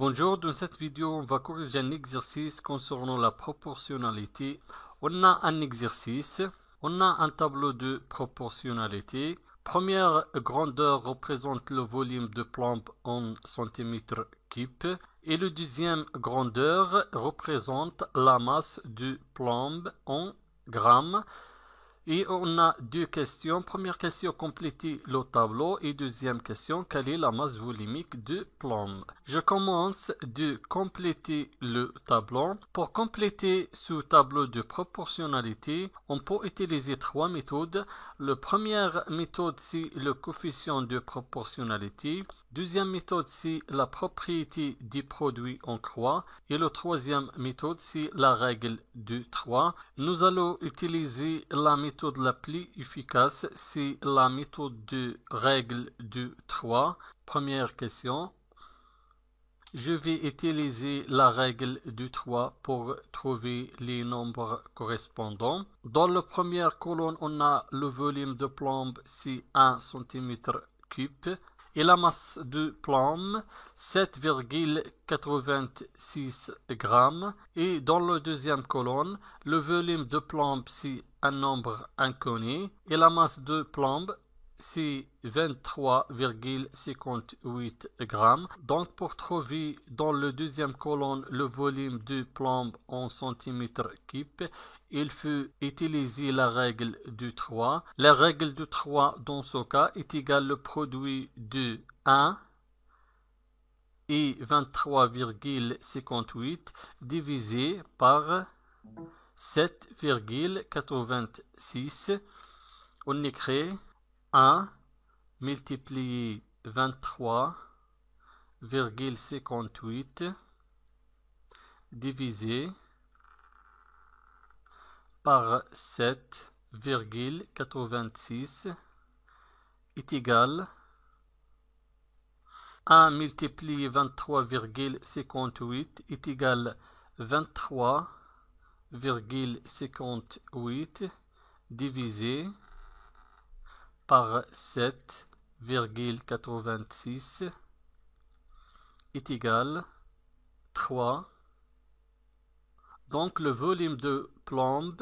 Bonjour, dans cette vidéo, on va corriger un exercice concernant la proportionnalité. On a un exercice, on a un tableau de proportionnalité. Première grandeur représente le volume de plomb en centimètres cubes et le deuxième grandeur représente la masse du plomb en grammes. Et on a deux questions. Première question, compléter le tableau. Et deuxième question, quelle est la masse volumique de plomb? Je commence de compléter le tableau. Pour compléter ce tableau de proportionnalité, on peut utiliser trois méthodes. La première méthode, c'est le coefficient de proportionnalité. Deuxième méthode, c'est la propriété du produit en croix. Et la troisième méthode, c'est la règle de 3. Nous allons utiliser la méthode la plus efficace, c'est la méthode de règle de 3. Première question. Je vais utiliser la règle de 3 pour trouver les nombres correspondants. Dans la première colonne, on a le volume de plomb, c'est 1 cm3. Et la masse de plomb, 7,86 grammes. Et dans la deuxième colonne, le volume de plomb, c'est un nombre inconnu. Et la masse de plomb, c'est 23,58 grammes. Donc, pour trouver dans la deuxième colonne le volume de plomb en centimètres cubes, il faut utiliser la règle de 3. La règle de 3 dans ce cas est égale le produit de 1 et 23,58 divisé par 7,86. On écrit 1 multiplié 23,58 divisé par 7,86 est égal 1 multiplié 23,58 est égal 23,58 divisé par 7,86 est égal 3. Donc le volume de plomb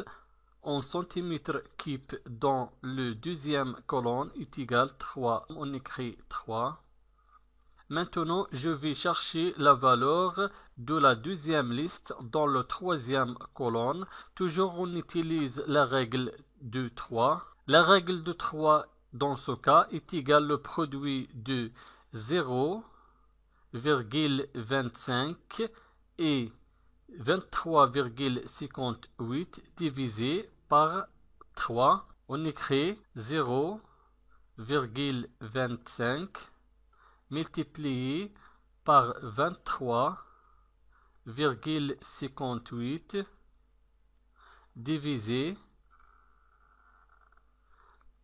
en centimètres cubes dans le deuxième colonne est égal 3. On écrit 3. Maintenant, je vais chercher la valeur de la deuxième liste dans la troisième colonne. Toujours, on utilise la règle de 3. La règle de 3, dans ce cas, est égale le produit de 0,25 et 23,58 divisé par 3. On écrit 0,25 multiplié par 23,58 divisé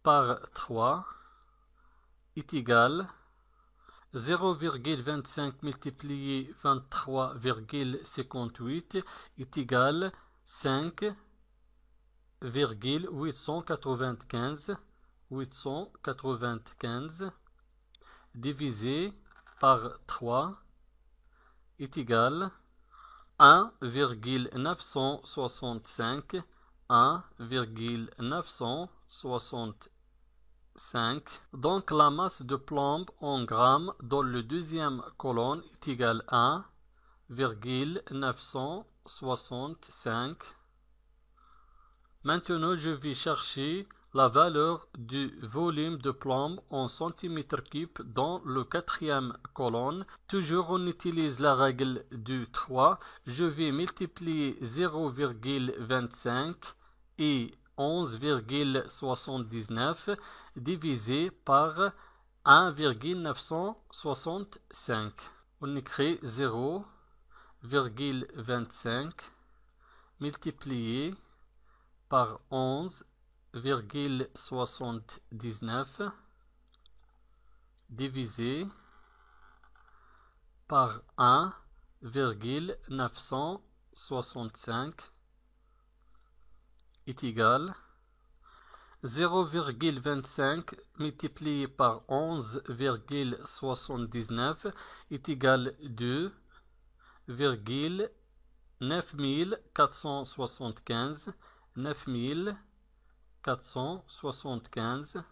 par 3 est égal 0,25 multiplié 23,58 est égal 5,895 divisé par 3 est égal 1,965 Donc la masse de plomb en grammes dans le deuxième colonne est égale 1,965. Maintenant, je vais chercher la valeur du volume de plomb en centimètres cubes dans le quatrième colonne. Toujours, on utilise la règle du 3. Je vais multiplier 0,25 et 11,79 divisé par 1,965. On écrit 0,25 multiplié par 11,79 divisé par 1,965 est égal 0,25 multiplié par 11,79 est égal 2 9,9475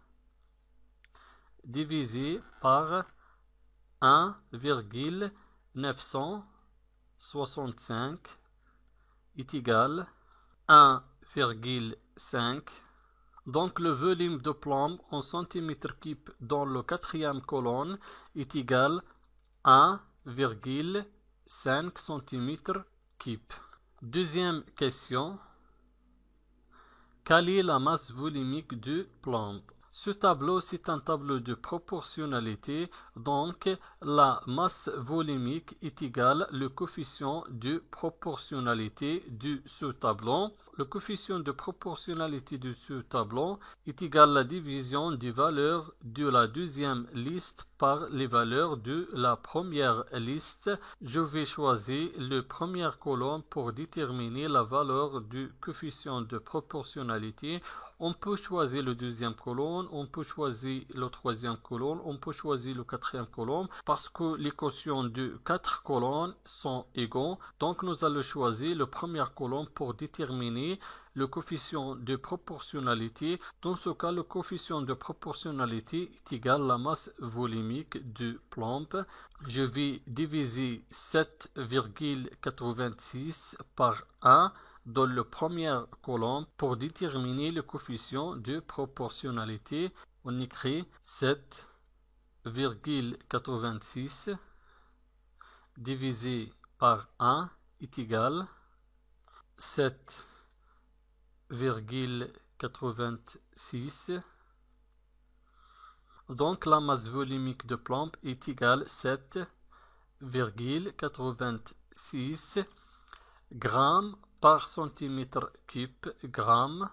divisé par 1,965 est égal à 1,5. Donc le volume de plomb en centimètres cubes dans la quatrième colonne est égal à 1,5 cm3. Deuxième question. Quelle est la masse volumique du plomb? Ce tableau, c'est un tableau de proportionnalité, donc la masse volumique est égale au coefficient de proportionnalité de ce tableau. Le coefficient de proportionnalité de ce tableau est égal à la division des valeurs de la deuxième liste par les valeurs de la première liste. Je vais choisir la première colonne pour déterminer la valeur du coefficient de proportionnalité. On peut choisir la deuxième colonne, on peut choisir la troisième colonne, on peut choisir la quatrième colonne parce que les quotients de 4 colonnes sont égaux. Donc nous allons choisir la première colonne pour déterminer le coefficient de proportionnalité. Dans ce cas, le coefficient de proportionnalité est égal à la masse volumique du plomb. Je vais diviser 7,86 par 1 dans la première colonne pour déterminer le coefficient de proportionnalité. On écrit 7,86 divisé par 1 est égal 7,86. Donc la masse volumique de plomb est égale 7,86 grammes par centimètre cube, grammes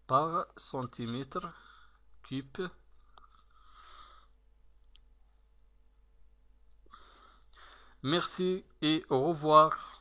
par centimètre cube. Merci et au revoir.